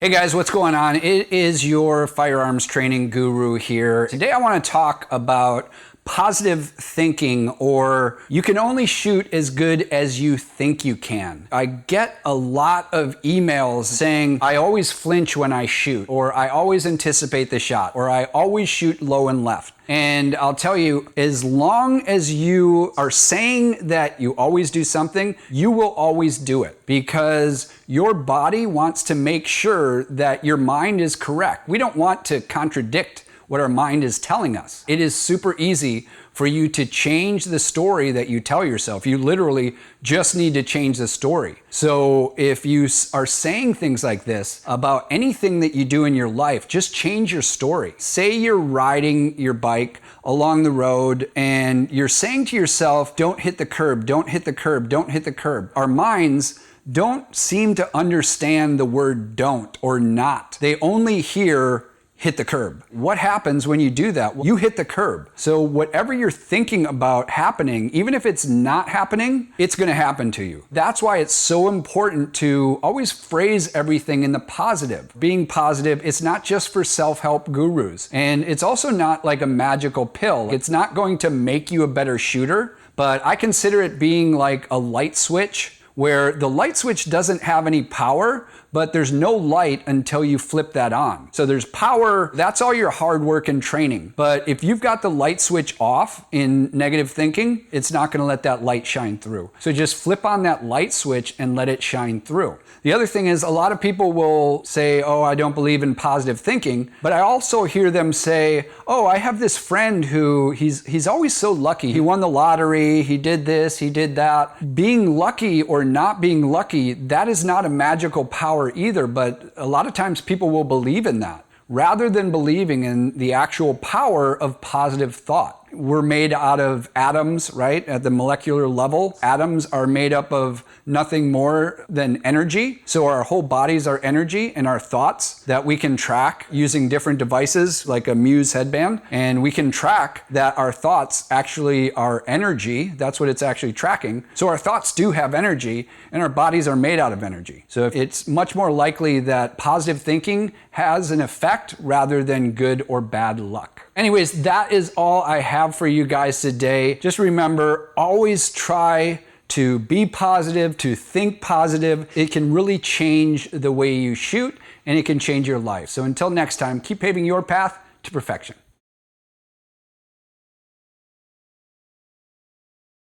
Hey guys, what's going on? It is your firearms training guru here. Today I want to talk about positive thinking, or you can only shoot as good as you think you can. I get a lot of emails saying I always flinch when I shoot, or I always anticipate the shot, or I always shoot low and left. And I'll tell you, as long as you are saying that you always do something, you will always do it, because your body wants to make sure that your mind is correct. We don't want to contradict what our mind is telling us. It is super easy for you to change the story that you tell yourself. You literally just need to change the story. So if you are saying things like this about anything that you do in your life, just change your story. Say you're riding your bike along the road and you're saying to yourself, don't hit the curb, don't hit the curb, don't hit the curb. Our minds don't seem to understand the word don't or not. They only hear hit the curb. What happens when you do that? Well, you hit the curb. So whatever you're thinking about happening, even if it's not happening, it's going to happen to you. That's why it's so important to always phrase everything in the positive. Being positive, it's not just for self-help gurus. And it's also not like a magical pill. It's not going to make you a better shooter, but I consider it being like a light switch, where the light switch doesn't have any power, but there's no light until you flip that on. So there's power, that's all your hard work and training. But if you've got the light switch off in negative thinking, it's not gonna let that light shine through. So just flip on that light switch and let it shine through. The other thing is, a lot of people will say, oh, I don't believe in positive thinking, but I also hear them say, oh, I have this friend who he's always so lucky. He won the lottery, he did this, he did that. Being lucky or not being lucky, that is not a magical power either, but a lot of times people will believe in that rather than believing in the actual power of positive thought. We're made out of atoms, right? At the molecular level, atoms are made up of nothing more than energy. So our whole bodies are energy, and our thoughts that we can track using different devices like a Muse headband. And we can track that our thoughts actually are energy. That's what it's actually tracking. So our thoughts do have energy, and our bodies are made out of energy. So it's much more likely that positive thinking has an effect rather than good or bad luck. Anyways, that is all I have for you guys today. Just remember, always try to be positive, to think positive. It can really change the way you shoot, and it can change your life. So until next time, keep paving your path to perfection.